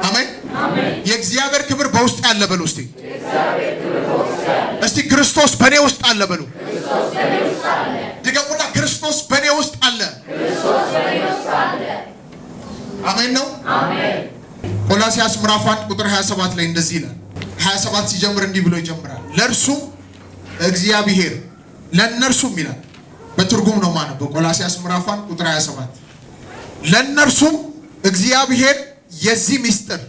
አሜን። የእግዚአብሔር ክብር በውስጥ ያለ በሉ እስቲ። እስቲ ክርስቶስ በኔ ውስጥ አለ በሉ። ድገሙና ክርስቶስ በኔ ውስጥ አለ። አሜን ነው። ቆላስይስ ምዕራፍ 1 ቁጥር 27 ላይ እንደዚህ ይላል። 27 ሲጀምር እንዲህ ብሎ ይጀምራል። ለእርሱም እግዚአብሔር ለእነርሱም ይላል። በትርጉም ነው ማለት ነው። ቆላስይስ ምዕራፍ 1 ቁጥር 27 ለእነርሱም እግዚአብሔር የዚህ ምስጢር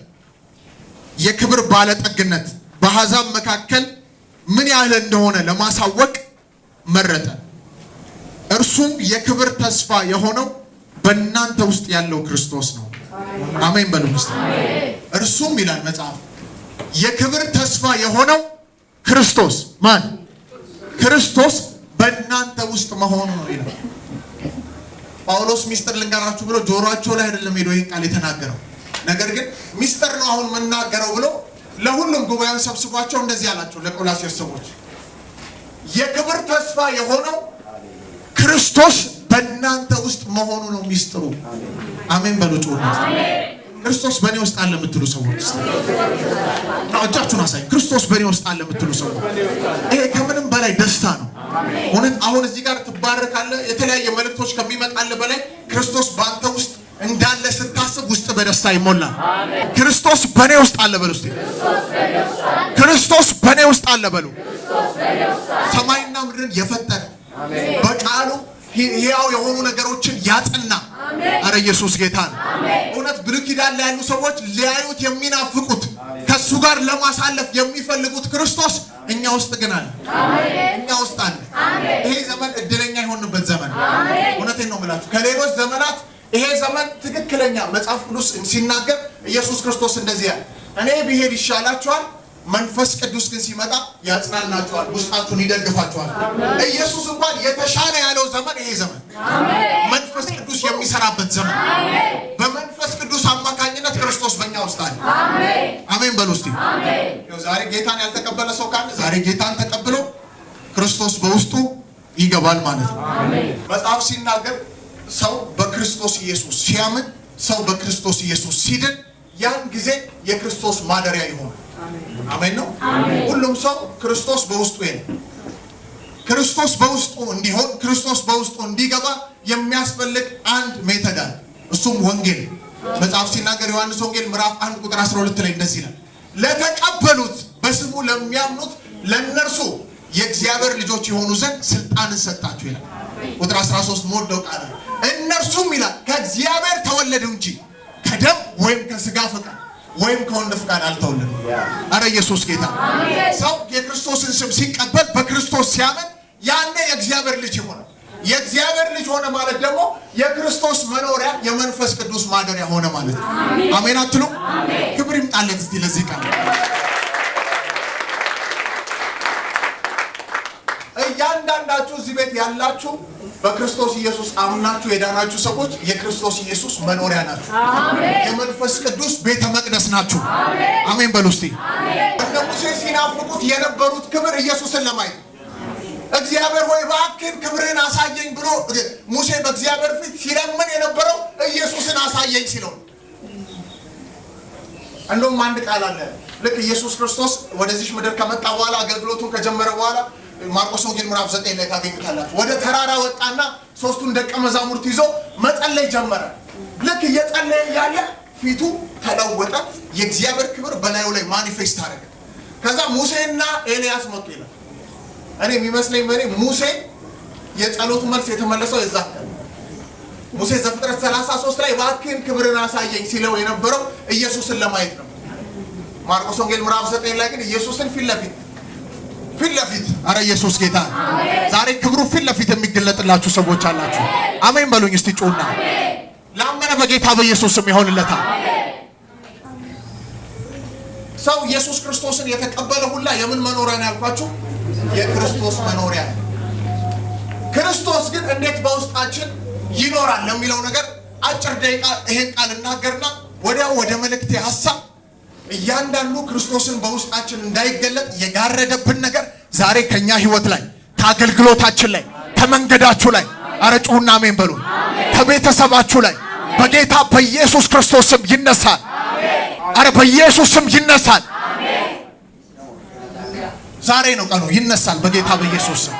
የክብር ባለጠግነት በአሕዛብ መካከል ምን ያህል እንደሆነ ለማሳወቅ መረጠ። እርሱም የክብር ተስፋ የሆነው በእናንተ ውስጥ ያለው ክርስቶስ ነው። አሜን በሉ እስቲ። እርሱም ይላል መጽሐፍ የክብር ተስፋ የሆነው ክርስቶስ ማን? ክርስቶስ በእናንተ ውስጥ መሆኑ ነው ይላል። ጳውሎስ ሚስጥር ልንገራችሁ ብሎ ጆሮአቸው ላይ አይደለም ሄዶ ይህን ቃል የተናገረው። ነገር ግን ሚስጥር ነው አሁን መናገረው ብሎ ለሁሉም ጉባኤውን ሰብስቧቸው እንደዚህ አላቸው ለቆላስይስ ሰዎች የክብር ተስፋ የሆነው ክርስቶስ በእናንተ ውስጥ መሆኑ ነው ሚስጥሩ። አሜን በሉ ጮና። ክርስቶስ በእኔ ውስጥ አለ የምትሉ ሰዎች እጃችሁን አሳይ። ክርስቶስ በእኔ ውስጥ አለ የምትሉ ሰዎች ይሄ ከምንም በላይ ደስታ ነው። እውነት አሁን እዚህ ጋር ትባረካለህ። የተለያየ መልእክቶች ከሚመጣልህ በላይ ክርስቶስ በአንተ ውስጥ እንዳለ ስታስብ ውስጥ በደስታ ይሞላል። ክርስቶስ በእኔ ውስጥ አለ በሉ እስቲ። ክርስቶስ በእኔ ውስጥ አለ በሉ። ሰማይና ምድርን የፈጠረ በቃሉ ሕያው የሆኑ ነገሮችን ያጸና አረ ኢየሱስ ጌታ ነው። እውነት ብሉይ ኪዳን ላይ ያሉ ሰዎች ሊያዩት የሚናፍቁት ከሱ ጋር ለማሳለፍ የሚፈልጉት ክርስቶስ እኛ ውስጥ ግን አለ። እኛ ውስጥ አለ። ይሄ ዘመን እድለኛ የሆንበት ዘመን ነው። እውነቴን ነው የምላችሁ። ከሌሎች ዘመናት ይሄ ዘመን ትክክለኛ መጽሐፍ ቅዱስ ሲናገር ኢየሱስ ክርስቶስ እንደዚህ ያለ እኔ ብሄድ ይሻላችኋል፣ መንፈስ ቅዱስ ግን ሲመጣ ያጽናናችኋል፣ ውስጣችሁን ይደግፋችኋል። ኢየሱስ እንኳን የተሻለ ያለው ዘመን ይሄ ዘመን መንፈስ ቅዱስ የሚሰራበት ዘመን። በመንፈስ ቅዱስ አማካኝነት ክርስቶስ በእኛ ውስጥ አለ። አሜን በሉ እስቲ። ዛሬ ጌታን ያልተቀበለ ሰው ካለ ዛሬ ጌታን ተቀብሎ ክርስቶስ በውስጡ ይገባል ማለት ነው። መጽሐፍ ሲናገር ሰው በክርስቶስ ኢየሱስ ሲያምን፣ ሰው በክርስቶስ ኢየሱስ ሲድን ያን ጊዜ የክርስቶስ ማደሪያ ይሆናል። አሜን ነው። ሁሉም ሰው ክርስቶስ በውስጡ ይሄን ክርስቶስ በውስጡ እንዲሆን ክርስቶስ በውስጡ እንዲገባ የሚያስፈልግ አንድ ሜተድ አለ። እሱም ወንጌል። መጽሐፍ ሲናገር ዮሐንስ ወንጌል ምዕራፍ 1 ቁጥር 12 ላይ እንደዚህ ይላል፣ ለተቀበሉት በስሙ ለሚያምኑት ለነርሱ የእግዚአብሔር ልጆች የሆኑ ዘንድ ስልጣንን ሰጣቸው ይላል። ቁጥር 13 ሞደው ቃል እነርሱም ይላል ከእግዚአብሔር ተወለዱ እንጂ ከደም ወይም ከስጋ ፈቃድ ወይም ከወንድ ፈቃድ አልተወለዱም። አረ ኢየሱስ ጌታ። ሰው የክርስቶስን ስም ሲቀበል በክርስቶስ ሲያምን ያኔ የእግዚአብሔር ልጅ ይሆናል። የእግዚአብሔር ልጅ ሆነ ማለት ደግሞ የክርስቶስ መኖሪያ የመንፈስ ቅዱስ ማደሪያ ሆነ ማለት ነው። አሜን አትሉ? ክብር ይምጣለት እስቲ ለዚህ ቃል። እያንዳንዳችሁ እዚህ ቤት ያላችሁ በክርስቶስ ኢየሱስ አምናችሁ የዳናችሁ ሰዎች የክርስቶስ ኢየሱስ መኖሪያ ናችሁ። የመንፈስ ቅዱስ ቤተ መቅደስ ናችሁ። አሜን በሉ እስቲ። እንደ ሙሴ ሲናፍቁት የነበሩት ክብር ኢየሱስን ለማየት እግዚአብሔር ሆይ እባክህን ክብርህን አሳየኝ ብሎ ሙሴ በእግዚአብሔር ፊት ሲለምን የነበረው ኢየሱስን አሳየኝ ሲለው፣ እንደውም አንድ ቃል አለ። ልክ ኢየሱስ ክርስቶስ ወደዚህ ምድር ከመጣ በኋላ አገልግሎቱን ከጀመረ በኋላ ማርቆስ ወንጌል ምዕራፍ 9 ላይ ታገኙታላችሁ። ወደ ተራራ ወጣና ሶስቱን ደቀ መዛሙርት ይዞ መጸለይ ጀመረ። ልክ እየጸለየ ያለ ፊቱ ተለወጠ። የእግዚአብሔር ክብር በላዩ ላይ ማኒፌስት አደረገ። ከዛ ሙሴና ኤልያስ መጡ ይላል። እኔ የሚመስለኝ ሙሴ የጸሎቱ መልስ የተመለሰው የዛ ቀን ሙሴ ዘፍጥረት 33 ላይ እባክህን ክብርን አሳየኝ ሲለው የነበረው ኢየሱስን ለማየት ነው። ማርቆስ ወንጌል ምዕራፍ 9 ላይ ግን ኢየሱስን ፊት ለፊት አረ ኢየሱስ ጌታ። ዛሬ ክብሩ ፊት ለፊት የሚገለጥላችሁ ሰዎች አላችሁ። አሜን በሉኝ እስቲ ጮና። ላመነ በጌታ በኢየሱስ ስም ይሆንለታል። ሰው ኢየሱስ ክርስቶስን የተቀበለ ሁላ የምን መኖሪያ ነው ያልኳችሁ? የክርስቶስ መኖሪያ። ክርስቶስ ግን እንዴት በውስጣችን ይኖራል ለሚለው ነገር አጭር ደቂቃ ይሄን ቃል እናገርና ወዲያው ወደ መልእክቴ ሐሳብ። እያንዳንዱ ክርስቶስን በውስጣችን እንዳይገለጥ የጋረደብን ነገር ዛሬ ከኛ ህይወት ላይ ከአገልግሎታችን ላይ ከመንገዳችሁ ላይ አረጩና አሜን በሉ። ከቤተሰባችሁ ላይ በጌታ በኢየሱስ ክርስቶስ ስም ይነሳል። አረ በኢየሱስ ስም ይነሳል። ዛሬ ነው ቀኑ። ይነሳል በጌታ በኢየሱስ ስም።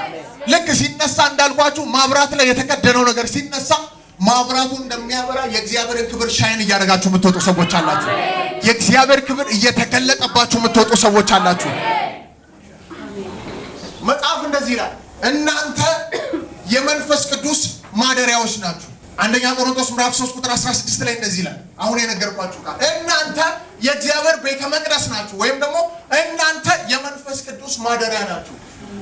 ልክ ሲነሳ እንዳልኳችሁ ማብራት ላይ የተቀደነው ነገር ሲነሳ ማብራቱ እንደሚያበራ የእግዚአብሔርን ክብር ሻይን እያደረጋችሁ የምትወጡ ሰዎች አላችሁ። የእግዚአብሔር ክብር እየተገለጠባችሁ የምትወጡ ሰዎች አላችሁ። መጽሐፍ እንደዚህ ይላል፣ እናንተ የመንፈስ ቅዱስ ማደሪያዎች ናችሁ። አንደኛ ቆሮንቶስ ምዕራፍ 3 ቁጥር 16 ላይ እንደዚህ ይላል። አሁን የነገርኳችሁ ቃል እናንተ የእግዚአብሔር ቤተ መቅደስ ናችሁ፣ ወይም ደግሞ እናንተ የመንፈስ ቅዱስ ማደሪያ ናችሁ።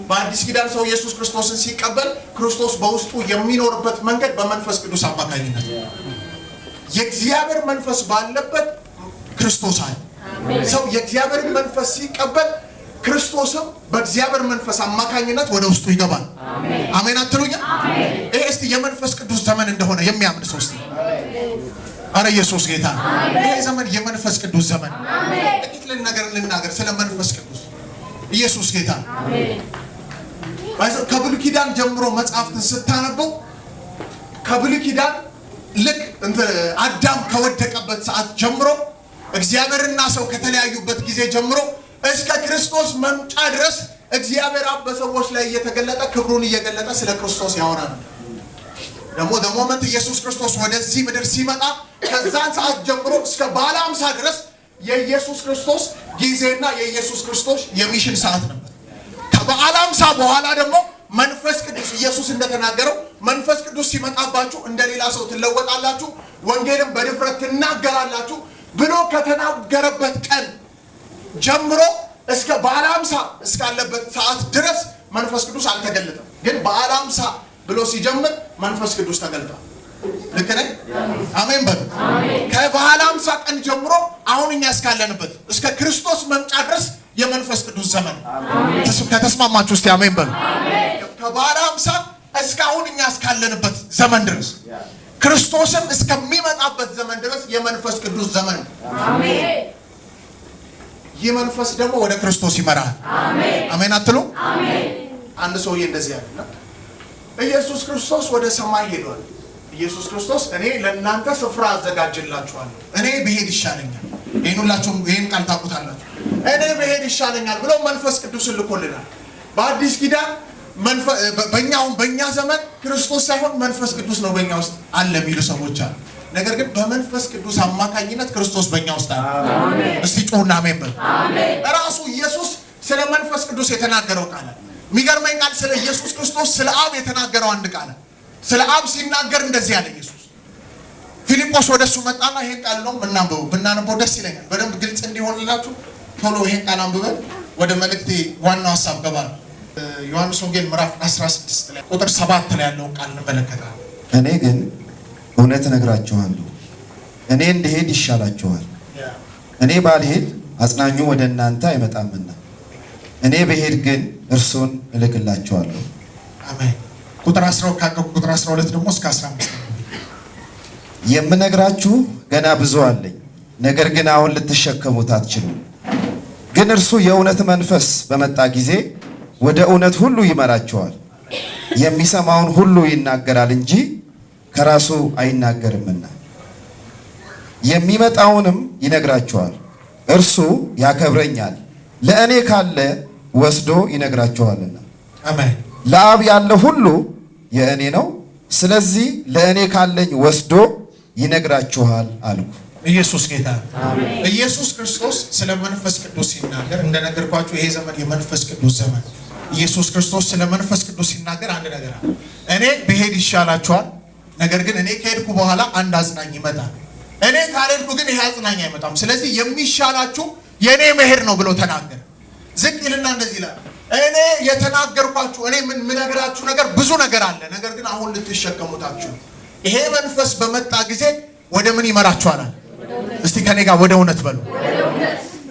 በአዲስ ኪዳን ሰው ኢየሱስ ክርስቶስን ሲቀበል ክርስቶስ በውስጡ የሚኖርበት መንገድ በመንፈስ ቅዱስ አማካኝነት የእግዚአብሔር መንፈስ ባለበት ክርስቶስ አለ። ሰው የእግዚአብሔር መንፈስ ሲቀበል ክርስቶስም በእግዚአብሔር መንፈስ አማካኝነት ወደ ውስጡ ይገባል። አሜን አትሉኛ? ይሄ እስቲ የመንፈስ ቅዱስ ዘመን እንደሆነ የሚያምን ሰው እስቲ አረ ኢየሱስ ጌታ። ይሄ ዘመን የመንፈስ ቅዱስ ዘመን። ጥቂት ልናገር ስለ መንፈስ ቅዱስ። ኢየሱስ ጌታ። ከብሉይ ኪዳን ጀምሮ መጽሐፍትን ስታነበው ከብሉይ ኪዳን ልክ አዳም ከወደቀበት ሰዓት ጀምሮ እግዚአብሔርና ሰው ከተለያዩበት ጊዜ ጀምሮ እስከ ክርስቶስ መምጫ ድረስ እግዚአብሔር አብ በሰዎች ላይ እየተገለጠ ክብሩን እየገለጠ ስለ ክርስቶስ ያወራል። ደግሞ ሞመንት ኢየሱስ ክርስቶስ ወደዚህ ምድር ሲመጣ ከዛን ሰዓት ጀምሮ እስከ በዓለ ሃምሳ ድረስ የኢየሱስ ክርስቶስ ጊዜና የኢየሱስ ክርስቶስ የሚሽን ሰዓት ነበር። ከበዓለ ሃምሳ በኋላ ደግሞ መንፈስ ቅዱስ ኢየሱስ እንደተናገረው መንፈስ ቅዱስ ሲመጣባችሁ እንደሌላ ሰው ትለወጣላችሁ፣ ወንጌልን በድፍረት ትናገራላችሁ ብሎ ከተናገረበት ቀን ጀምሮ እስከ በዓለ ሃምሳ እስካለበት ሰዓት ድረስ መንፈስ ቅዱስ አልተገለጠም። ግን በዓለ ሃምሳ ብሎ ሲጀምር መንፈስ ቅዱስ ተገልጧል። ልክ ነኝ? አሜን በሉ። ከበዓለ ሃምሳ ቀን ጀምሮ አሁን እኛ እስካለንበት እስከ ክርስቶስ መምጫ ድረስ የመንፈስ ቅዱስ ዘመን። ከተስማማችሁ እስቲ አሜን በሉ። ከበዓለ ሃምሳ እስካሁን እኛ እስካለንበት ዘመን ድረስ ክርስቶስም እስከሚመጣበት ዘመን ድረስ የመንፈስ ቅዱስ ዘመን። አሜን። ይህ መንፈስ ደግሞ ወደ ክርስቶስ ይመራል። አሜን አትሉ? አንድ ሰውዬ እንደዚህ ያለና ኢየሱስ ክርስቶስ ወደ ሰማይ ሄዷል። ኢየሱስ ክርስቶስ እኔ ለእናንተ ስፍራ አዘጋጅላችኋለሁ፣ እኔ ብሄድ ይሻለኛል። ሁላችሁም ይህን ቃል ታውቁታላችሁ። እኔ ብሄድ ይሻለኛል ብሎ መንፈስ ቅዱስን ልኮልናል። በአዲስ ኪዳን በእኛ ዘመን ክርስቶስ ሳይሆን መንፈስ ቅዱስ ነው በእኛ ውስጥ አለ የሚሉ ሰዎች አሉ። ነገር ግን በመንፈስ ቅዱስ አማካኝነት ክርስቶስ በእኛ ውስጥ አለ። እስቲ ጮህና አሜን በሉ። ራሱ ኢየሱስ ስለ መንፈስ ቅዱስ የተናገረው ቃል የሚገርመኝ ቃል ስለ ኢየሱስ ክርስቶስ ስለ አብ የተናገረው አንድ ቃል ስለ አብ ሲናገር እንደዚህ ያለ ኢየሱስ ፊልጶስ ወደሱ መጣና ይሄን ቃል ነው ብናነበው ደስ ይለኛል። በደንብ ግልጽ እንዲሆንላችሁ ቶሎ ይሄን ቃል አንብበን ወደ መልእክቴ ዋናው ሐሳብ ገባል። ዮሐንስ ወንጌል ምዕራፍ 16 ላይ ቁጥር 7 ላይ ያለውን ቃል እንመለከታለን። እኔ ግን እውነት እነግራችኋለሁ፣ እኔ እንድሄድ ይሻላችኋል። እኔ ባልሄድ አጽናኙ ወደ እናንተ አይመጣምና፣ እኔ ብሄድ ግን እርሱን እልክላችኋለሁ። አሜን። ቁጥር 12 ደግሞ እስከ 15 የምነግራችሁ ገና ብዙ አለኝ፣ ነገር ግን አሁን ልትሸከሙት አትችሉም። ግን እርሱ የእውነት መንፈስ በመጣ ጊዜ ወደ እውነት ሁሉ ይመራችኋል። የሚሰማውን ሁሉ ይናገራል እንጂ ከራሱ አይናገርምና የሚመጣውንም ይነግራችኋል። እርሱ ያከብረኛል፣ ለእኔ ካለ ወስዶ ይነግራችኋልና። አሜን። ለአብ ያለ ሁሉ የእኔ ነው፣ ስለዚህ ለእኔ ካለኝ ወስዶ ይነግራችኋል አልኩ። ኢየሱስ ጌታ። ኢየሱስ ክርስቶስ ስለ መንፈስ ቅዱስ ሲናገር እንደነገርኳችሁ ይሄ ዘመን የመንፈስ ቅዱስ ዘመን። ኢየሱስ ክርስቶስ ስለ መንፈስ ቅዱስ ሲናገር አንድ ነገር አለ። እኔ ብሄድ ይሻላችኋል፣ ነገር ግን እኔ ከሄድኩ በኋላ አንድ አጽናኝ ይመጣል። እኔ ካልሄድኩ ግን ይሄ አጽናኝ አይመጣም። ስለዚህ የሚሻላችሁ የእኔ መሄድ ነው ብሎ ተናገረ። ዝቅ ይልና እንደዚህ ይላል፣ እኔ የተናገርኳችሁ እኔ የምነግራችሁ ነገር ብዙ ነገር አለ፣ ነገር ግን አሁን ልትሸከሙታችሁ። ይሄ መንፈስ በመጣ ጊዜ ወደ ምን ይመራችኋል? እስቲ ከኔ ጋር ወደ እውነት በሉ።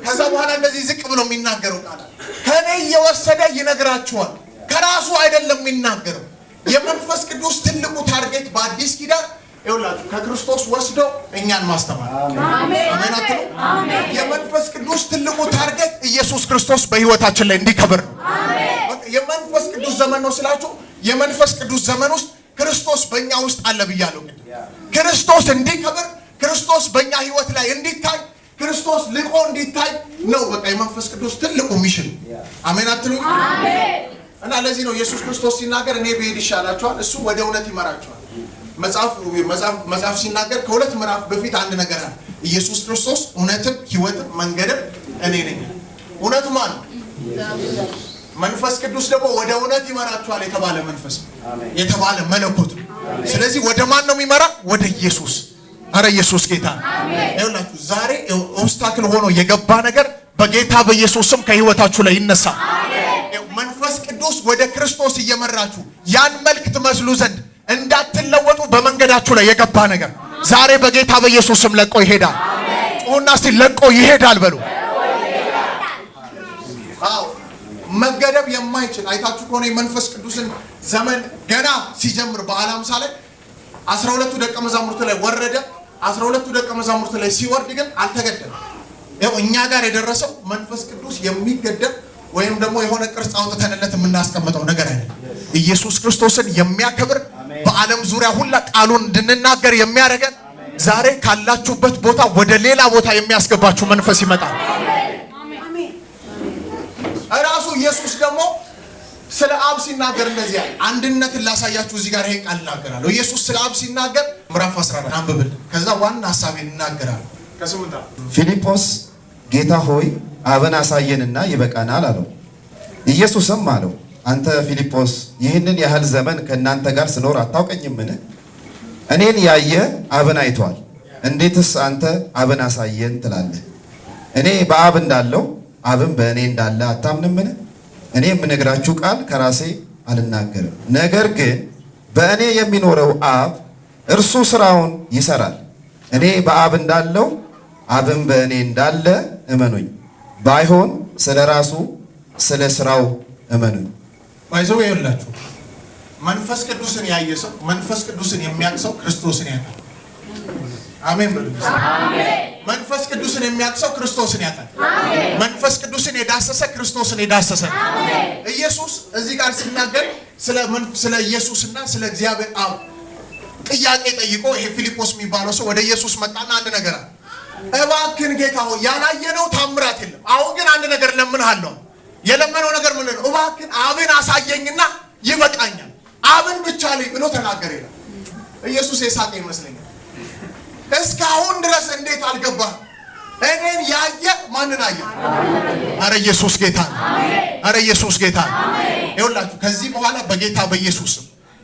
ከዛ በኋላ እንደዚህ ዝቅ ብሎ የሚናገረው ቃል ከኔ እየወሰደ ይነግራችኋል። ከራሱ አይደለም የሚናገረው። የመንፈስ ቅዱስ ትልቁ ታርጌት በአዲስ ኪዳን ይኸውላችሁ ከክርስቶስ ወስዶ እኛን ማስተማር። አሜን አትሉ? የመንፈስ ቅዱስ ትልቁ ታርጌት ኢየሱስ ክርስቶስ በህይወታችን ላይ እንዲከብር ነው። የመንፈስ ቅዱስ ዘመን ነው ስላችሁ የመንፈስ ቅዱስ ዘመን ውስጥ ክርስቶስ በእኛ ውስጥ አለ ብያለሁ። ክርስቶስ እንዲከብር፣ ክርስቶስ በእኛ ህይወት ላይ እንዲታይ፣ ክርስቶስ ልቆ እንዲታይ ነው። በቃ የመንፈስ ቅዱስ ትልቁ ሚሽን። አሜን አትሉኝ? አሜን። እና ለዚህ ነው ኢየሱስ ክርስቶስ ሲናገር እኔ ብሄድ ይሻላችኋል፣ እሱ ወደ እውነት ይመራችኋል። መጽሐፍ ሲናገር ከሁለት ምዕራፍ በፊት አንድ ነገር አለ። ኢየሱስ ክርስቶስ እውነትም ሕይወትም መንገድም እኔ ነኝ። እውነቱ ማን ነው? መንፈስ ቅዱስ ደግሞ ወደ እውነት ይመራችኋል የተባለ መንፈስ የተባለ መለኮት። ስለዚህ ወደ ማን ነው የሚመራ? ወደ ኢየሱስ። አረ ኢየሱስ ጌታ ነው። ይኸውላችሁ ዛሬ ኦብስታክል ሆኖ የገባ ነገር በጌታ በኢየሱስ ስም ከህይወታችሁ ላይ ይነሳ። መንፈስ ቅዱስ ወደ ክርስቶስ እየመራችሁ ያን መልክ ትመስሉ ዘንድ እንዳትለወጡ በመንገዳችሁ ላይ የገባ ነገር ዛሬ በጌታ በኢየሱስ ስም ለቆ ይሄዳል። ጮና እስቲ ለቆ ይሄዳል በሉ። አዎ መገደብ የማይችል አይታችሁ ከሆነ የመንፈስ ቅዱስን ዘመን ገና ሲጀምር በዓለ ሃምሳ ላይ 12ቱ ደቀ መዛሙርት ላይ ወረደ። 12ቱ ደቀ መዛሙርት ላይ ሲወርድ ግን አልተገደበም። ያው እኛ ጋር የደረሰው መንፈስ ቅዱስ የሚገደብ ወይም ደግሞ የሆነ ቅርጽ አውጥተንለት የምናስቀምጠው ነገር አይደለም። ኢየሱስ ክርስቶስን የሚያከብር በዓለም ዙሪያ ሁላ ቃሉን እንድንናገር የሚያደርገን ዛሬ ካላችሁበት ቦታ ወደ ሌላ ቦታ የሚያስገባችሁ መንፈስ ይመጣል። ራሱ ኢየሱስ ደግሞ ስለ አብ ሲናገር እንደዚህ ያለ አንድነትን ላሳያችሁ እዚህ ጋር ይሄን ቃል እናገራለሁ። ኢየሱስ ስለ አብ ሲናገር ምዕራፍ 14 አንብብል። ከዛ ዋና ሐሳቤን እናገራለሁ። ከስምንት ፊልጶስ ጌታ ሆይ አብን አሳየንና ይበቃናል አለው። ኢየሱስም አለው አንተ ፊልጶስ ይህንን ያህል ዘመን ከእናንተ ጋር ስኖር አታውቀኝምን? እኔን ያየ አብን አይቷል። እንዴትስ አንተ አብን አሳየን ትላለህ? እኔ በአብ እንዳለው አብን በእኔ እንዳለ አታምንምን? እኔ የምነግራችሁ ቃል ከራሴ አልናገርም። ነገር ግን በእኔ የሚኖረው አብ እርሱ ስራውን ይሰራል። እኔ በአብ እንዳለው አብን በእኔ እንዳለ እመኑኝ። ባይሆን ስለ ራሱ ስለ ስራው እመኑኝ። ባይዘው ይኸውላችሁ መንፈስ ቅዱስን ያየ ሰው መንፈስ ቅዱስን የሚያውቅ ሰው ክርስቶስን ያውቃል። አሜን በሉ። አሜን። መንፈስ ቅዱስን የሚያውቅ ሰው ክርስቶስን ያውቃል። አሜን። መንፈስ ቅዱስን የዳሰሰ ክርስቶስን የዳሰሰ። አሜን። ኢየሱስ እዚህ ጋር ሲናገር ስለ ኢየሱስና ስለ እግዚአብሔር አብ ጥያቄ ጠይቆ ይሄ ፊልጶስ የሚባለው ሰው ወደ ኢየሱስ መጣና አንድ ነገር አለ። እባክህን ጌታ ሆይ ያላየነው ታምራት የለም። አሁን ግን አንድ ነገር ለምንሃለሁ። የለመነው ነገር ምን ነው? እባክህን አብን አሳየኝና ይበቃኛል፣ አብን ብቻ ላይ ብሎ ተናገረ ይላል። ኢየሱስ የሳቀ ይመስለኛል። እስካሁን ድረስ እንዴት አልገባህም? እኔን ያየ ማንን አየ? አረ ኢየሱስ ጌታ ነው። አረ ኢየሱስ ጌታ ነው። ይኸውላችሁ ከዚህ በኋላ በጌታ በኢየሱስ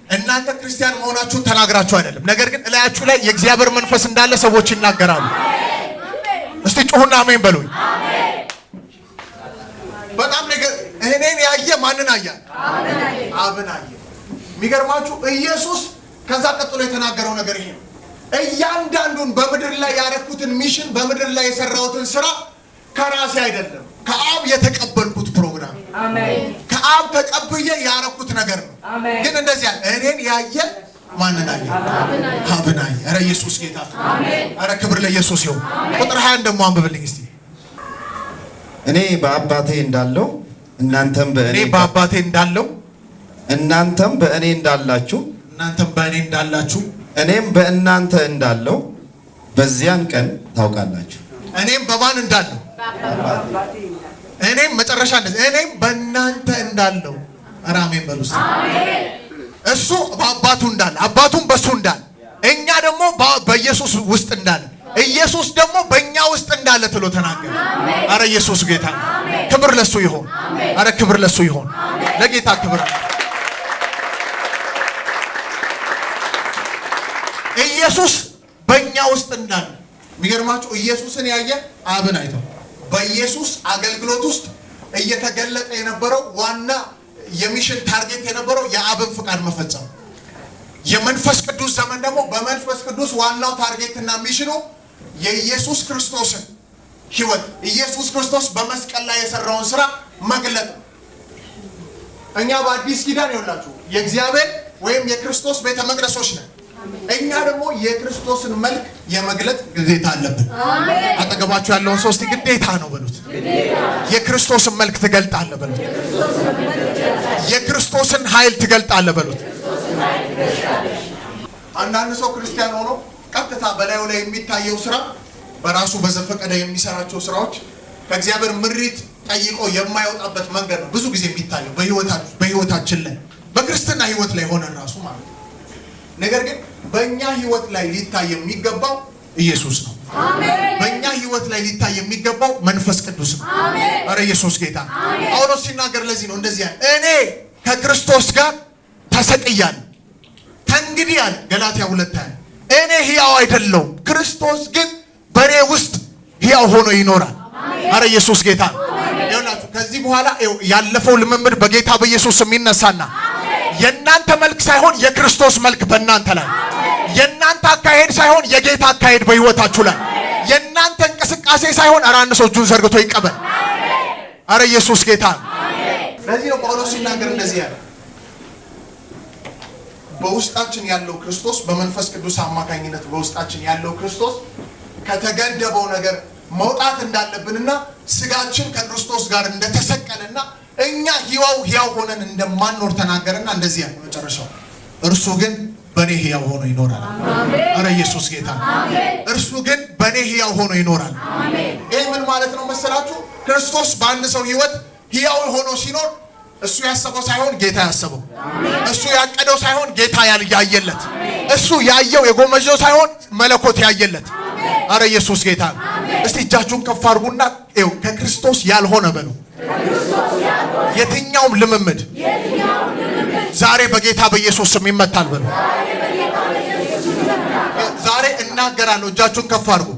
እናንተ ክርስቲያን መሆናችሁን ተናግራችሁ አይደለም፣ ነገር ግን እላያችሁ ላይ የእግዚአብሔር መንፈስ እንዳለ ሰዎች ይናገራሉ። እስቲ ጮሁና አሜን በሉኝ። በጣም ነገር እኔን ያየ ማንን አየ? አብን አየ። የሚገርማችሁ ኢየሱስ ከዛ ቀጥሎ የተናገረው ነገር ይሄ ነው። እያንዳንዱን በምድር ላይ ያረኩትን ሚሽን በምድር ላይ የሰራሁትን ስራ ከራሴ አይደለም ከአብ የተቀበልኩት ፕሮግራም ከአብ ተቀብዬ ያረኩት ነገር ነው። ግን እንደዚህ ያለ እኔን ያየ ማንን አየ? አብን አየ። ኧረ ኢየሱስ ጌታ ነው። ኧረ ክብር ለኢየሱስ ይሁን። ቁጥር 20 ደግሞ አንብብልኝ እስቲ። እኔ በአባቴ እንዳለው እናንተም በእኔ በአባቴ እንዳለው እናንተም በእኔ እንዳላችሁ እኔም በእናንተ እንዳለው በዚያን ቀን ታውቃላችሁ። እኔም በማን እንዳለው? እኔም መጨረሻ እንደዚህ እኔም በእናንተ እንዳለው። ኧረ አሜን በሉ። እሱ በአባቱ እንዳለ አባቱም በሱ እንዳለ እኛ ደግሞ በኢየሱስ ውስጥ እንዳለ ኢየሱስ ደግሞ በእኛ ውስጥ እንዳለ ትሎ ተናገረ። አረ ኢየሱስ ጌታ ነው። ክብር ለሱ ይሁን። አረ ክብር ለሱ ይሁን። ለጌታ ክብር። ኢየሱስ በእኛ ውስጥ እንዳለ የሚገርማችሁ ኢየሱስን ያየ አብን አይቷል። በኢየሱስ አገልግሎት ውስጥ እየተገለጠ የነበረው ዋና የሚሽን ታርጌት የነበረው የአብን ፍቃድ መፈጸም። የመንፈስ ቅዱስ ዘመን ደግሞ በመንፈስ ቅዱስ ዋናው ታርጌትና ሚሽኑ የኢየሱስ ክርስቶስን ሕይወት ኢየሱስ ክርስቶስ በመስቀል ላይ የሰራውን ስራ መግለጥ ነው። እኛ በአዲስ ኪዳን ይኸውላችሁ የእግዚአብሔር ወይም የክርስቶስ ቤተ መቅደሶች ነን። እኛ ደግሞ የክርስቶስን መልክ የመግለጥ ግዴታ አለብን። አጠገባችሁ ያለውን ሰው እስቲ ግዴታ ነው በሉት። የክርስቶስን መልክ ትገልጣለህ በሉት። የክርስቶስን ኃይል ትገልጣለህ በሉት። አንዳንድ ሰው ክርስቲያን ሆኖ ቀጥታ በላዩ ላይ የሚታየው ስራ በራሱ በዘፈቀደ የሚሰራቸው ስራዎች ከእግዚአብሔር ምሪት ጠይቆ የማይወጣበት መንገድ ነው ብዙ ጊዜ የሚታየው በህይወታችን ላይ በክርስትና ህይወት ላይ ሆነን ራሱ ማለት ነው። ነገር ግን በእኛ ህይወት ላይ ሊታይ የሚገባው ኢየሱስ ነው። በእኛ ህይወት ላይ ሊታይ የሚገባው መንፈስ ቅዱስ ነው። አረ ኢየሱስ ጌታ። ጳውሎስ ሲናገር ለዚህ ነው እንደዚህ ያለ እኔ ከክርስቶስ ጋር ተሰቅያለሁ ከእንግዲህ አለ ገላትያ 2 እኔ ሕያው አይደለሁም ክርስቶስ ግን በእኔ ውስጥ ሕያው ሆኖ ይኖራል። አረ ኢየሱስ ጌታ። ይኸውላችሁ ከዚህ በኋላ ያለፈው ልምምድ በጌታ በኢየሱስ ስም ይነሳና የእናንተ መልክ ሳይሆን የክርስቶስ መልክ በእናንተ ላይ፣ የእናንተ አካሄድ ሳይሆን የጌታ አካሄድ በህይወታችሁ ላይ፣ የእናንተ እንቅስቃሴ ሳይሆን አረ አንድ ሰው እጁን ዘርግቶ ይቀበል። አረ ኢየሱስ ጌታ። ለዚህ ነው ጳውሎስ ሲናገር እንደዚህ ያለ በውስጣችን ያለው ክርስቶስ በመንፈስ ቅዱስ አማካኝነት በውስጣችን ያለው ክርስቶስ ከተገደበው ነገር መውጣት እንዳለብንና ስጋችን ከክርስቶስ ጋር እንደተሰቀለና እኛ ሕያው ሆነን እንደማንኖር ተናገረና እንደዚህ ያለ መጨረሻው እርሱ ግን በኔ ሕያው ሆኖ ይኖራል። አረ ኢየሱስ ጌታ። እርሱ ግን በኔ ሕያው ሆኖ ይኖራል። ይሄ ምን ማለት ነው መሰላችሁ? ክርስቶስ በአንድ ሰው ህይወት ሕያው ሆኖ ሲኖር እሱ ያሰበው ሳይሆን ጌታ ያሰበው፣ እሱ ያቀደው ሳይሆን ጌታ ያየለት፣ እሱ ያየው የጎመጀው ሳይሆን መለኮት ያየለት። አረ ኢየሱስ ጌታ። እስቲ እጃችሁን ከፍ አድርጉና ከክርስቶስ ያልሆነ በሉ። የትኛውም ልምምድ ዛሬ በጌታ በኢየሱስ ስም ይመታል በሉ። ዛሬ እናገራለሁ። እጃችሁን ከፍ አድርጉ።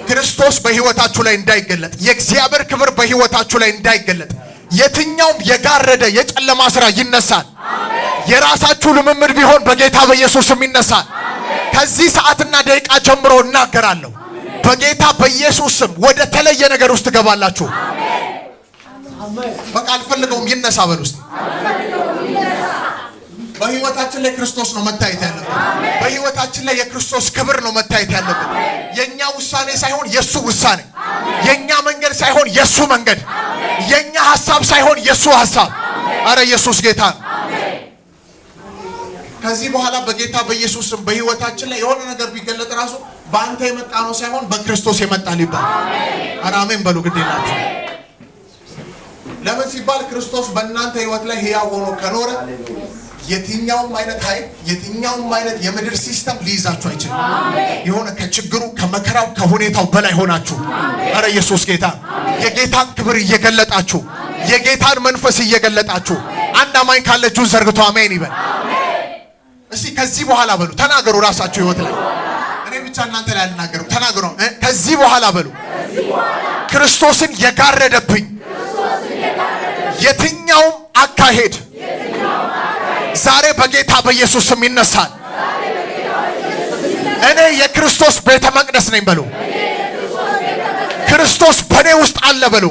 ክርስቶስ በህይወታችሁ ላይ እንዳይገለጥ፣ የእግዚአብሔር ክብር በህይወታችሁ ላይ እንዳይገለጥ የትኛውም የጋረደ የጨለማ ስራ ይነሳል። የራሳችሁ ልምምድ ቢሆን በጌታ በኢየሱስ ስም ይነሳል። ከዚህ ሰዓትና ደቂቃ ጀምሮ እናገራለሁ። በጌታ በኢየሱስ ስም ወደ ተለየ ነገር ውስጥ ትገባላችሁ። በቃ አልፈልገውም ይነሳ በል ውስጥ። በህይወታችን ላይ ክርስቶስ ነው መታየት ያለበት። በህይወታችን ላይ የክርስቶስ ክብር ነው መታየት ያለበት። የኛ ውሳኔ ሳይሆን የሱ ውሳኔ፣ የኛ መንገድ ሳይሆን የሱ መንገድ፣ የኛ ሐሳብ ሳይሆን የሱ ሐሳብ። አረ ኢየሱስ ጌታ። ከዚህ በኋላ በጌታ በኢየሱስ ስም በህይወታችን ላይ የሆነ ነገር ቢገለጥ ራሱ በአንተ የመጣ ነው ሳይሆን በክርስቶስ የመጣ ሊባል። አረ አሜን በሉ። ግድ የላችሁ። ለምን ሲባል ክርስቶስ በእናንተ ህይወት ላይ ሕያው ሆኖ ከኖረ የትኛውም አይነት ኃይል የትኛውም አይነት የምድር ሲስተም ሊይዛችሁ አይችልም። የሆነ ከችግሩ ከመከራው ከሁኔታው በላይ ሆናችሁ አረ ኢየሱስ ጌታ የጌታን ክብር እየገለጣችሁ የጌታን መንፈስ እየገለጣችሁ አንድ አማኝ ካለ እጁን ዘርግቶ አሜን ይበል። እስቲ ከዚህ በኋላ በሉ ተናገሩ። ራሳችሁ ህይወት ላይ እኔ ብቻ እናንተ ላይ አልናገርም። ተናገሩ። ከዚህ በኋላ በሉ ክርስቶስን የጋረደብኝ የትኛውም አካሄድ ዛሬ በጌታ በኢየሱስ ስም ይነሳል። እኔ የክርስቶስ ቤተ መቅደስ ነኝ በሉ። ክርስቶስ በእኔ ውስጥ አለ በሉ።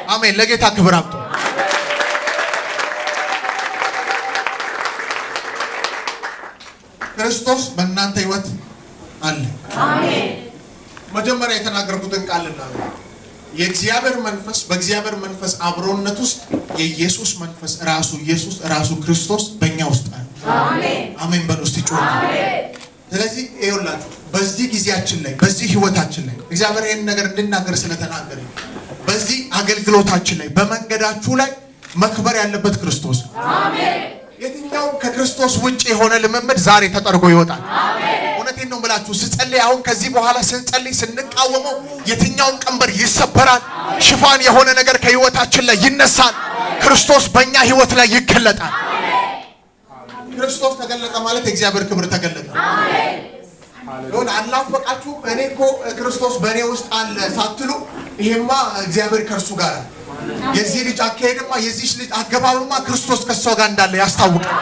አሜን። ለጌታ ክብር አምጡ። ክርስቶስ በእናንተ ህይወት አለ። አሜን። መጀመሪያ የተናገርኩትን ቃል እናገር። የእግዚአብሔር መንፈስ በእግዚአብሔር መንፈስ አብሮነት ውስጥ የኢየሱስ መንፈስ ራሱ ኢየሱስ ራሱ ክርስቶስ በእኛ ውስጥ አለ። አሜን አሜን በሉ እስቲ ጮህ። ስለዚህ ይኸውላችሁ በዚህ ጊዜያችን ላይ በዚህ ህይወታችን ላይ እግዚአብሔር ይሄን ነገር እንድናገር ስለተናገረ በዚህ አገልግሎታችን ላይ በመንገዳችሁ ላይ መክበር ያለበት ክርስቶስ። አሜን። የትኛው ከክርስቶስ ውጪ የሆነ ልምምድ ዛሬ ተጠርጎ ይወጣል። አሜን። እውነቴን ነው ብላችሁ ስጸልይ አሁን ከዚህ በኋላ ስንጸልይ ስንቃወመው የትኛውም ቀንበር ይሰበራል። ሽፋን የሆነ ነገር ከህይወታችን ላይ ይነሳል። ክርስቶስ በእኛ ህይወት ላይ ይገለጣል። ክርስቶስ ተገለጠ ማለት የእግዚአብሔር ክብር ተገለጠ። አሜን። ይሁን አላፈቃችሁ። እኔ እኮ ክርስቶስ በእኔ ውስጥ አለ ሳትሉ ይሄማ እግዚአብሔር ከእርሱ ጋር አለ። የዚህ ልጅ አካሄድማ የዚህ ልጅ አገባብማ ክርስቶስ ከሷ ጋር እንዳለ ያስታውቃል።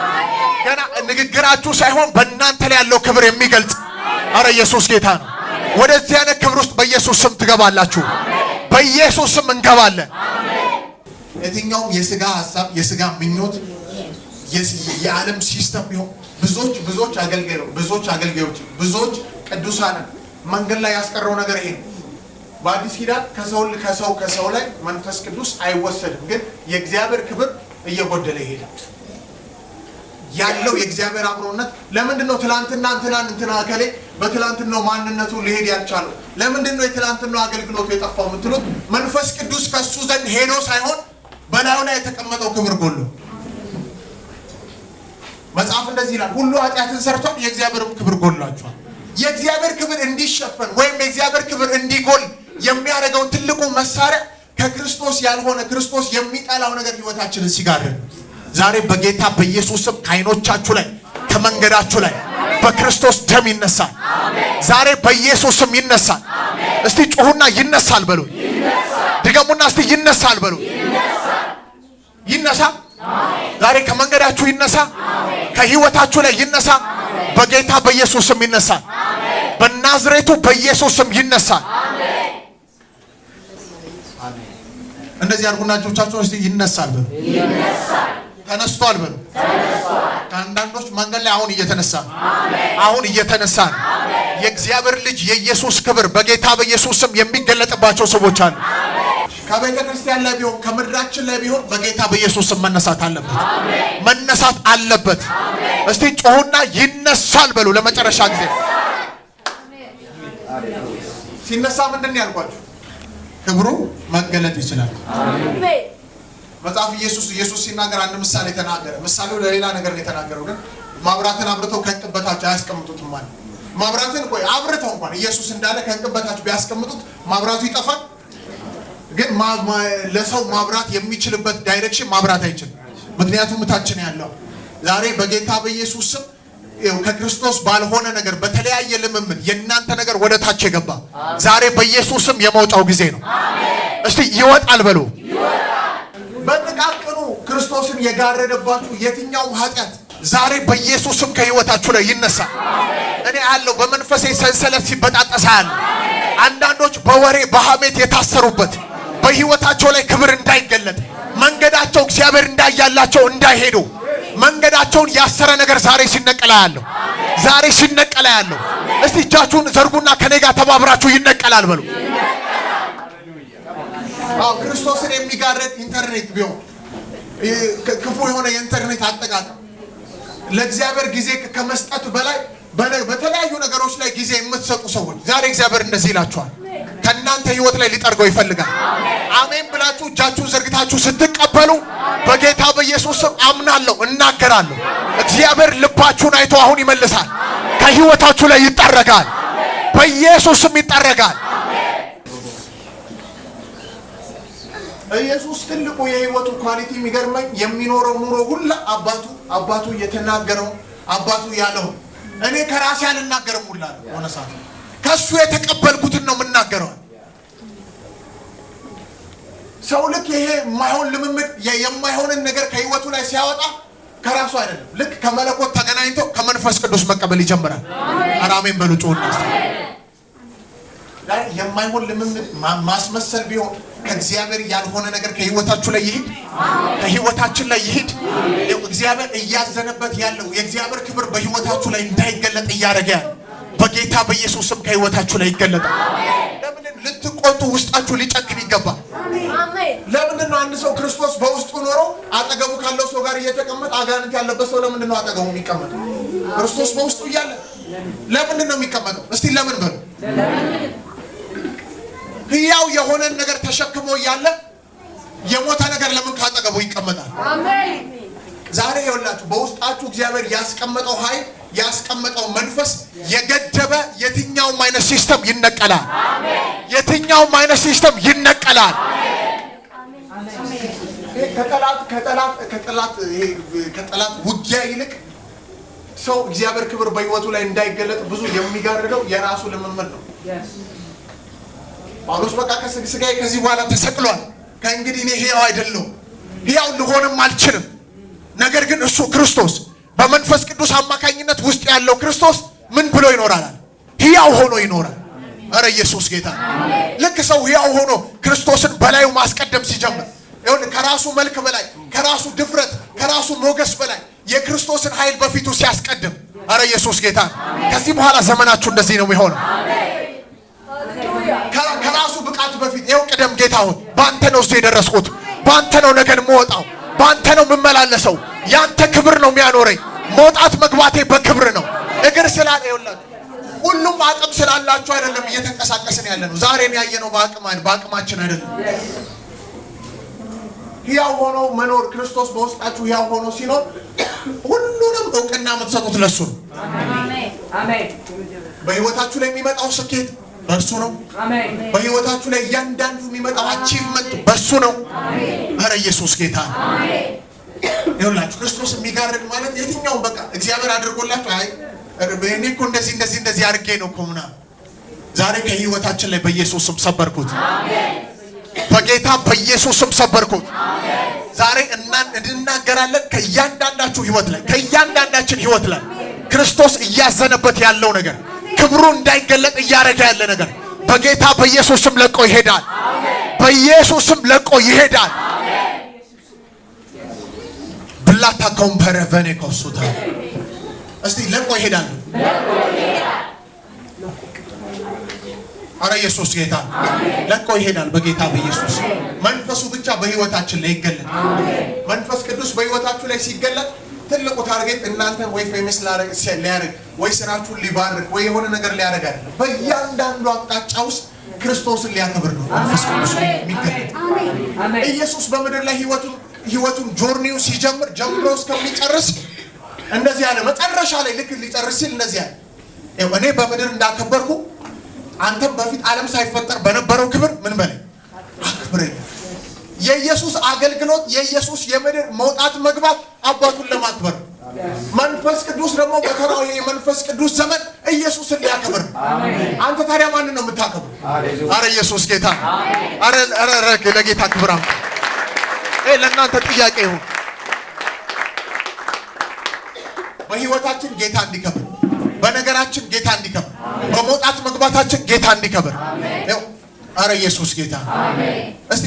ገና ንግግራችሁ ሳይሆን በእናንተ ላይ ያለው ክብር የሚገልጽ አረ ኢየሱስ ጌታ ነው። ወደዚህ አይነት ክብር ውስጥ በኢየሱስ ስም ትገባላችሁ። በኢየሱስ ስም እንገባለን። የትኛውም የስጋ ሐሳብ የስጋ ምኞት የዓለም ሲስተም ቢሆን ብዙዎች አገልጋዮች ብዙዎች ቅዱሳን መንገድ ላይ ያስቀረው ነገር ይሄ ነው። በአዲስ ኪዳን ከሰው ላይ መንፈስ ቅዱስ አይወሰድም፣ ግን የእግዚአብሔር ክብር እየጎደለ ይሄዳል። ያለው የእግዚአብሔር አብሮነት ለምንድነው ትላንትና እንትና ከሌ በትላንትናው ማንነቱ ሊሄድ ያልቻለው? ለምንድነው የትላንትናው አገልግሎቱ የጠፋው የምትሉት መንፈስ ቅዱስ ከሱ ዘንድ ሄዶ ሳይሆን በላዩ ላይ የተቀመጠው ክብር ጎሎ። መጽሐፍ እንደዚህ ይላል፣ ሁሉ ኃጢአትን ሰርቷል የእግዚአብሔርም ክብር ጎሏቸዋል። የእግዚአብሔር ክብር እንዲሸፈን ወይም የእግዚአብሔር ክብር እንዲጎል የሚያደርገው ትልቁ መሳሪያ ከክርስቶስ ያልሆነ ክርስቶስ የሚጠላው ነገር ህይወታችንን ሲጋርድ ዛሬ በጌታ በኢየሱስ ስም ከዓይኖቻችሁ ላይ ከመንገዳችሁ ላይ በክርስቶስ ደም ይነሳል። ዛሬ በኢየሱስ ስም ይነሳል። እስቲ ጮሁና ይነሳል በሉ። ድገሙና እስቲ ይነሳል በሉ። ይነሳ። ዛሬ ከመንገዳችሁ ይነሳ፣ ከህይወታችሁ ላይ ይነሳ። በጌታ በኢየሱስ ስም ይነሳል። በናዝሬቱ በኢየሱስ ስም ይነሳል። እንደዚህ አድርጉና እጆቻችሁን እስቲ ይነሳል በሉ። ተነስቷል በሉ። ከአንዳንዶች መንገድ ላይ አሁን እየተነሳ ነው። አሁን እየተነሳ ነው። የእግዚአብሔር ልጅ የኢየሱስ ክብር በጌታ በኢየሱስ ስም የሚገለጥባቸው ሰዎች አሉ። ከቤተ ክርስቲያን ላይ ቢሆን ከምድራችን ላይ ቢሆን በጌታ በኢየሱስ ስም መነሳት አለበት። መነሳት አለበት። እስቲ ጮሁና ይነሳል በሉ ለመጨረሻ ጊዜ። ሲነሳ ምንድን ነው ያልኳችሁ? ክብሩ መገለጥ ይችላል። መጽሐፍ ኢየሱስ ሲናገር አንድ ምሳሌ ተናገረ። ምሳሌው ለሌላ ነገር ነው የተናገረው። ግን ማብራትን አብርተው ከእንቅብ በታች አያስቀምጡትም ማለት ማብራትን አብርተው እንኳን ኢየሱስ እንዳለ ከእንቅብ በታች ቢያስቀምጡት ማብራቱ ይጠፋል። ግን ለሰው ማብራት የሚችልበት ዳይሬክሽን ማብራት አይችልም። ምክንያቱም ታችን ያለው ዛሬ በጌታ በኢየሱስ ስም ከክርስቶስ ባልሆነ ነገር በተለያየ ልምምድ የእናንተ ነገር ወደ ታች የገባ ዛሬ በኢየሱስ ስም የመውጣው ጊዜ ነው። እስቲ ይወጣል በሉ። በጥቃቅኑ ክርስቶስን የጋረደባችሁ የትኛው ኃጢአት ዛሬ በኢየሱስ ስም ከህይወታችሁ ላይ ይነሳል። እኔ አለው በመንፈሴ ሰንሰለት ሲበጣጠስ አለ። አንዳንዶች በወሬ በሐሜት የታሰሩበት በህይወታቸው ላይ ክብር እንዳይገለጥ መንገዳቸው እግዚአብሔር እንዳያላቸው እንዳይሄዱ መንገዳቸውን ያሰረ ነገር ዛሬ ሲነቀላ ያለው ዛሬ ሲነቀላ ያለው። እስቲ እጃችሁን ዘርጉና ከኔ ጋር ተባብራችሁ ይነቀላል በሉ። ክርስቶስን የሚጋርድ ኢንተርኔት ቢሆን ክፉ የሆነ የኢንተርኔት አጠቃቀም ለእግዚአብሔር ጊዜ ከመስጠት በላይ በተለያዩ ነገሮች ላይ ጊዜ የምትሰጡ ሰዎች ዛሬ እግዚአብሔር እንደዚህ ይላችኋል፣ ከእናንተ ህይወት ላይ ሊጠርገው ይፈልጋል። አሜን ብላችሁ እጃችሁን ዘርግታችሁ ስትቀበሉ በጌታ በኢየሱስ ስም አምናለሁ፣ እናገራለሁ። እግዚአብሔር ልባችሁን አይቶ አሁን ይመልሳል። ከህይወታችሁ ላይ ይጠረጋል። በኢየሱስ ስም ይጠረጋል። ኢየሱስ ትልቁ የህይወቱ ኳሊቲ የሚገርመኝ የሚኖረው ኑሮ ሁላ አባቱ የተናገረው አባቱ ያለው እኔ ከራሴ አልናገርም ሁላ ሆነ ሰዓት ከሱ የተቀበልኩትን ነው የምናገረው። ሰው ልክ ይሄ የማይሆን ልምምድ የማይሆንን ነገር ከህይወቱ ላይ ሲያወጣ ከራሱ አይደለም፣ ልክ ከመለኮት ተገናኝቶ ከመንፈስ ቅዱስ መቀበል ይጀምራል። አሜን በሉ ጮና። የማይሆን ልምምድ ማስመሰል ቢሆን ከእግዚአብሔር ያልሆነ ነገር ከህይወታችሁ ላይ ይሄድ፣ ከህይወታችን ላይ ይሄድ። እግዚአብሔር እያዘነበት ያለው የእግዚአብሔር ክብር በህይወታችሁ ላይ እንዳይገለጥ እያደረገ ያለ በጌታ በኢየሱስ ስም ከህይወታችሁ ላይ ይገለጣል። ለምን ልትቆጡ ውስጣችሁ ሊጨክን ይገባል። ለምንድን ነው አንድ ሰው ክርስቶስ በውስጡ ኖሮ አጠገቡ ካለው ሰው ጋር እየተቀመጠ አጋንንት ያለበት ሰው ለምንድን ነው አጠገቡ የሚቀመጠው? ክርስቶስ በውስጡ እያለ ለምንድን ነው የሚቀመጠው? እስቲ ለምን በሉ። ህያው የሆነን ነገር ተሸክሞ እያለ የሞተ ነገር ለምን ካጠገቡ ይቀመጣል? ዛሬ ይኸውላችሁ በውስጣችሁ እግዚአብሔር ያስቀመጠው ኃይል ያስቀመጠው መንፈስ የገደበ የትኛውም አይነት ሲስተም ይነቀላል። የትኛውም አይነት ሲስተም ይነቀላል። ከጠላት ውጊያ ይልቅ ሰው እግዚአብሔር ክብር በህይወቱ ላይ እንዳይገለጥ ብዙ የሚጋርደው የራሱ ልምምድ ነው። ጳውሎስ በቃ ስጋዬ ከዚህ በኋላ ተሰቅሏል፣ ከእንግዲህ እኔ ሕያው አይደለሁም፣ ሕያው ልሆንም አልችልም። ነገር ግን እሱ ክርስቶስ በመንፈስ ቅዱስ አማካኝነት ውስጥ ያለው ክርስቶስ ምን ብሎ ይኖራል? ሕያው ሆኖ ይኖራል። አረ ኢየሱስ ጌታ። ልክ ሰው ሕያው ሆኖ ክርስቶስን በላዩ ማስቀደም ሲጀምር ከራሱ መልክ በላይ ከራሱ ድፍረት ከራሱ ሞገስ በላይ የክርስቶስን ኃይል በፊቱ ሲያስቀድም፣ አረ ኢየሱስ ጌታ። ከዚህ በኋላ ዘመናችሁ እንደዚህ ነው የሚሆነው። ከራሱ ብቃት በፊት ይኸው ቅደም ጌታ ሆይ በአንተ ነው እዚህ የደረስኩት፣ በአንተ ነው ነገን የምወጣው፣ በአንተ ነው የምመላለሰው፣ ያንተ ክብር ነው የሚያኖረኝ፣ መውጣት መግባቴ በክብር ነው። እግር ስላለ ይውላችሁ ሁሉም አቅም ስላላችሁ አይደለም እየተንቀሳቀስን ያለ ነው። ዛሬን ያየነው በአቅማችን አይደለም። ሕያው ሆኖ መኖር ክርስቶስ በውስጣችሁ ሕያው ሆኖ ሲኖር ሁሉንም እውቅና የምትሰጡት ለሱ ነው። አሜን። በህይወታችሁ ላይ የሚመጣው ስኬት በእርሱ ነው። በህይወታችሁ ላይ እያንዳንዱ የሚመጣው አቺቭመንት በእሱ ነው። ኧረ ኢየሱስ ጌታ ነው። ይኸውላችሁ ክርስቶስ የሚጋርድ ማለት የትኛውም በቃ እግዚአብሔር አድርጎላችሁ አይ እኔ እኮ እንደዚህ አድርጌ ነው እኮ ምናምን ዛሬ ከህይወታችን ላይ በኢየሱስ ስም ሰበርኩት። በጌታ በኢየሱስ ስም ሰበርኩት። ዛሬ እንናገራለን ከእያንዳንዳችሁ ህይወት ላይ ከእያንዳንዳችን ህይወት ላይ ክርስቶስ እያዘነበት ያለው ነገር ክብሩ እንዳይገለጥ እያደረገ ያለ ነገር በጌታ በኢየሱስ ስም ለቆ ይሄዳል። በኢየሱስ ስም ለቆ ይሄዳል። ብላታ ኮምፐረ ቨኔ ኮሱታ እስቲ ለቆ ይሄዳል። አረ ኢየሱስ ጌታ ለቆ ይሄዳል። በጌታ በኢየሱስ መንፈሱ ብቻ በህይወታችን ላይ ይገለጥ። መንፈስ ቅዱስ በህይወታችሁ ላይ ሲገለጥ ትልቁ ታርጌት እናንተን ወይ ፌመስ ሊያደርግ ወይ ስራችሁን ሊባርክ ወይ የሆነ ነገር ሊያደርግ አይደለም። በእያንዳንዱ አቅጣጫ ውስጥ ክርስቶስን ሊያከብር ነው መንፈስ ቅዱስ የሚገለጥ። ኢየሱስ በምድር ላይ ህይወቱን ጆርኒው ሲጀምር ጀምሮ እስከሚጨርስ እንደዚህ ያለ መጨረሻ ላይ ልክ ሊጨርስ ሲል እንደዚህ ያለ እኔ በምድር እንዳከበርኩ አንተም በፊት ዓለም ሳይፈጠር በነበረው ክብር ምን በለኝ አክብረኝ። የኢየሱስ አገልግሎት የኢየሱስ የምድር መውጣት መግባት አባቱን ለማክበር መንፈስ ቅዱስ ደግሞ በተራው የመንፈስ ቅዱስ ዘመን ኢየሱስን ሊያከብር። አንተ ታዲያ ማንን ነው የምታከብር? አረ ኢየሱስ ጌታ። አረ ለጌታ ክብር አምጡ። ለእናንተ ጥያቄ ይሁን። በህይወታችን ጌታ እንዲከብር፣ በነገራችን ጌታ እንዲከብር፣ በመውጣት መግባታችን ጌታ እንዲከብር። አረ ኢየሱስ ጌታ። እስቲ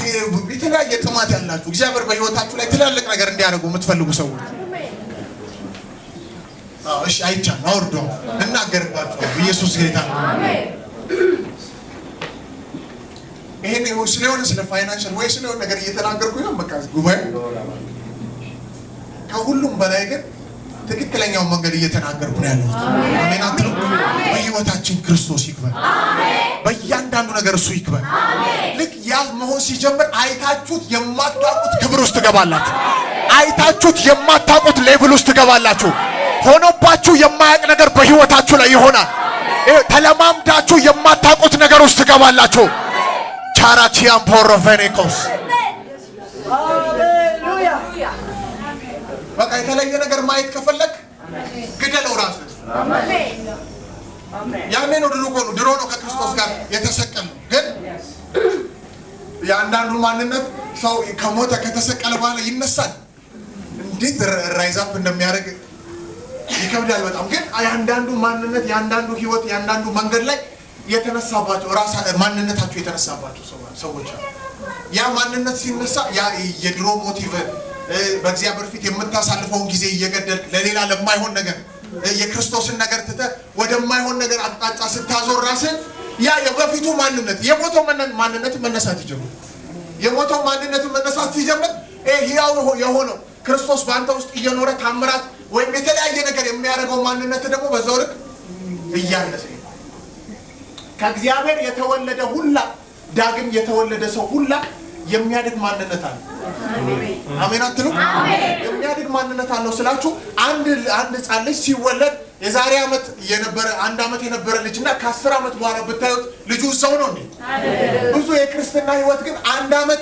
የተለያየ ጥማት ያላችሁ እግዚአብሔር በህይወታችሁ ላይ ትላልቅ ነገር እንዲያደርጉ የምትፈልጉ ሰዎች እሺ አይቻል አውርዶ እናገርባችሁ። ኢየሱስ ጌታ። ይሄን ስለሆነ ስለ ፋይናንሻል ወይ ስለሆነ ነገር እየተናገርኩኝ ነው። በቃ ጉባኤ ከሁሉም በላይ ግን ትክክለኛው መንገድ እየተናገርኩ ነው ያለው። አሜን አትሉ? በህይወታችን ክርስቶስ ይክበር። በእያንዳንዱ ነገር እሱ ይክበር። ልክ ያ መሆን ሲጀምር አይታችሁት የማታውቁት ክብር ውስጥ ትገባላችሁ። አይታችሁት የማታውቁት ሌቭል ውስጥ ትገባላችሁ። ሆኖባችሁ የማያውቅ ነገር በህይወታችሁ ላይ ይሆናል። ተለማምዳችሁ የማታውቁት ነገር ውስጥ ትገባላችሁ። ቻራቺያን ፖሮቬኔኮስ በቃ የተለየ ነገር ማየት ከፈለክ ግደለው ራስህ። ያኔ ነው ድሮ ነው ከክርስቶስ ጋር የተሰቀለው። ግን የአንዳንዱ ማንነት ሰው ከሞተ ከተሰቀለ በኋላ ይነሳል። እንዴት ራይዛፕ እንደሚያደርግ ይከብዳል በጣም። ግን የአንዳንዱ ማንነት የአንዳንዱ ህይወት የአንዳንዱ መንገድ ላይ የተነሳባቸው ማንነታቸው የተነሳባቸው ሰዎች አሉ። ያ ማንነት ሲነሳ ያ የድሮ ሞቲቭ በእግዚአብሔር ፊት የምታሳልፈውን ጊዜ እየገደልክ ለሌላ ለማይሆን ነገር የክርስቶስን ነገር ትተህ ወደማይሆን ነገር አቅጣጫ ስታዞር ራስን ያ የበፊቱ ማንነት የሞተው ማንነት መነሳት ይጀምራል። የሞተው ማንነት መነሳት ሲጀምር ሕያው የሆነው ክርስቶስ በአንተ ውስጥ እየኖረ ታምራት ወይም የተለያየ ነገር የሚያደርገው ማንነት ደግሞ በዛው ልክ እያነሰ ከእግዚአብሔር የተወለደ ሁላ ዳግም የተወለደ ሰው ሁላ የሚያድግ ማንነት አለ። አሜን አትሉ? የሚያድግ ማንነት አለው ስላችሁ አንድ ሕፃን ልጅ ሲወለድ የዛሬ ዓመት የነበረ አንድ ዓመት የነበረ ልጅና ከ10 ዓመት በኋላ ብታዩት ልጁ እዛው ነው እንዴ? ብዙ የክርስትና ህይወት ግን አንድ ዓመት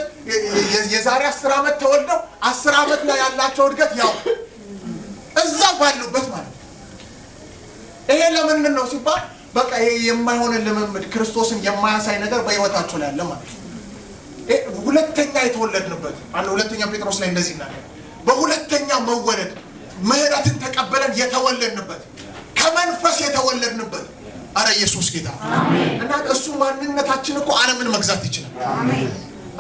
የዛሬ 10 ዓመት ተወልደው 10 ዓመት ላይ ያላቸው እድገት ያው እዛው ባሉበት ማለት ነው። ይሄ ለምን ነው ሲባል በቃ ይሄ የማይሆን ልምምድ ክርስቶስን የማያሳይ ነገር በህይወታቸው ላይ አለ ማለት ነው። ሁለተኛ የተወለድንበት አንድ ሁለተኛ ጴጥሮስ ላይ እንደዚህ እናገር በሁለተኛ መወለድ ምህረትን ተቀበለን የተወለድንበት ከመንፈስ የተወለድንበት። አረ ኢየሱስ ጌታ አሜን። እና እሱ ማንነታችን እኮ ዓለምን መግዛት ይችላል። አሜን።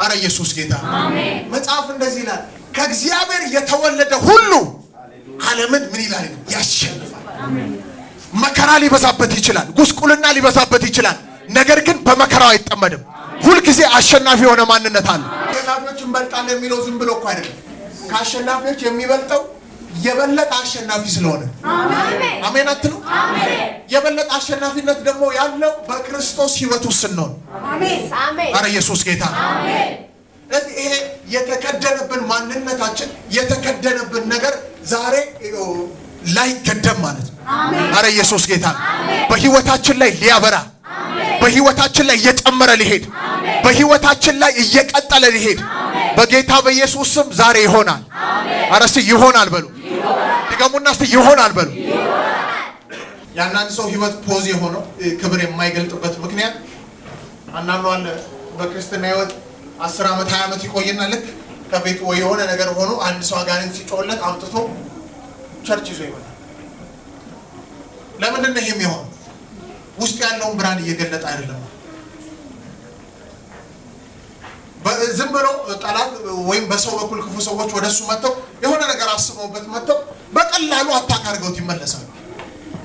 አረ ኢየሱስ ጌታ አሜን። መጽሐፍ እንደዚህ ይላል ከእግዚአብሔር የተወለደ ሁሉ ዓለምን ምን ይላል ያሸንፋል። አሜን። መከራ ሊበዛበት ይችላል፣ ጉስቁልና ሊበዛበት ይችላል። ነገር ግን በመከራው አይጠመድም። ሁልጊዜ አሸናፊ የሆነ ማንነት አለ። አሸናፊዎች እንበልጣለን የሚለው ዝም ብሎ እኮ አይደለም። ከአሸናፊዎች የሚበልጠው የበለጠ አሸናፊ ስለሆነ አሜን አትሉ? የበለጠ አሸናፊነት ደግሞ ያለው በክርስቶስ ሕይወት ውስጥ ነው። አረ ኢየሱስ ጌታ። ስለዚህ ይሄ የተከደነብን ማንነታችን የተከደነብን ነገር ዛሬ ላይ ገደም ማለት ነው። አረ ኢየሱስ ጌታ በሕይወታችን ላይ ሊያበራ በሕይወታችን ላይ እየጨመረ ሊሄድ በሕይወታችን ላይ እየቀጠለ ሊሄድ በጌታ በኢየሱስ ስም ዛሬ ይሆናል። አረ እስቲ ይሆናል በሉ። ድገሙና እስቲ ይሆናል በሉ። ያንዳንድ ሰው ሕይወት ፖዝ የሆነው ክብር የማይገልጥበት ምክንያት አንዳንዱ አለ በክርስትና ሕይወት 10 ዓመት 20 ዓመት ይቆይና ልክ ከቤቱ ወይ የሆነ ነገር ሆኖ አንድ ሰው አጋንንት ሲጮህለት አምጥቶ ቸርች ይዞ ይመጣል። ለምንድን ነው ይሄም የሆነው? ውስጥ ያለውን ብርሃን እየገለጠ አይደለም። ዝም ብሎ ጠላት ወይም በሰው በኩል ክፉ ሰዎች ወደሱ መጥተው የሆነ ነገር አስበውበት መጥተው በቀላሉ አታክ አድርገውት ይመለሳሉ።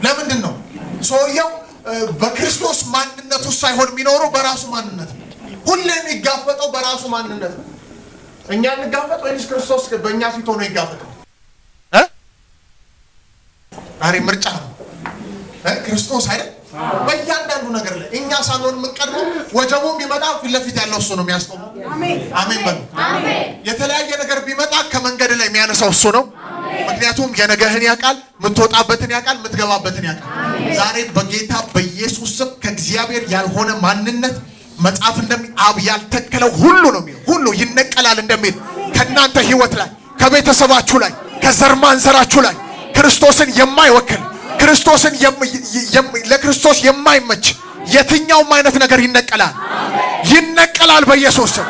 ለምንድን ነው? ሰውየው በክርስቶስ ማንነት ውስጥ ሳይሆን የሚኖረው በራሱ ማንነት ነው። ሁሌ የሚጋፈጠው በራሱ ማንነት ነው። እኛ እንጋፈጥ ወይስ ክርስቶስ በእኛ ፊት ሆኖ ይጋፈጣል? ዛሬ ምርጫ ነው። ክርስቶስ አይደል በእያንዳንዱ ነገር ላይ እኛ ሳንሆን የምንቀድመው። ወጀቡ ቢመጣ ፊት ለፊት ያለው እሱ ነው የሚያስቆመው። አሜን በሉ። የተለያየ ነገር ቢመጣ ከመንገድ ላይ የሚያነሳው እሱ ነው። ምክንያቱም የነገህን ያውቃል፣ የምትወጣበትን ያውቃል፣ የምትገባበትን ያውቃል። ዛሬ በጌታ በኢየሱስ ስም ከእግዚአብሔር ያልሆነ ማንነት መጽሐፍ አብ ያልተከለው ሁሉ ነው የሚለው ሁሉ ይነቀላል እንደሚል ከእናንተ ህይወት ላይ ከቤተሰባችሁ ላይ ከዘር ማንዘራችሁ ላይ ክርስቶስን የማይወክል ክርስቶስን ለክርስቶስ የማይመች የትኛውም አይነት ነገር ይነቀላል በኢየሱስ ስም።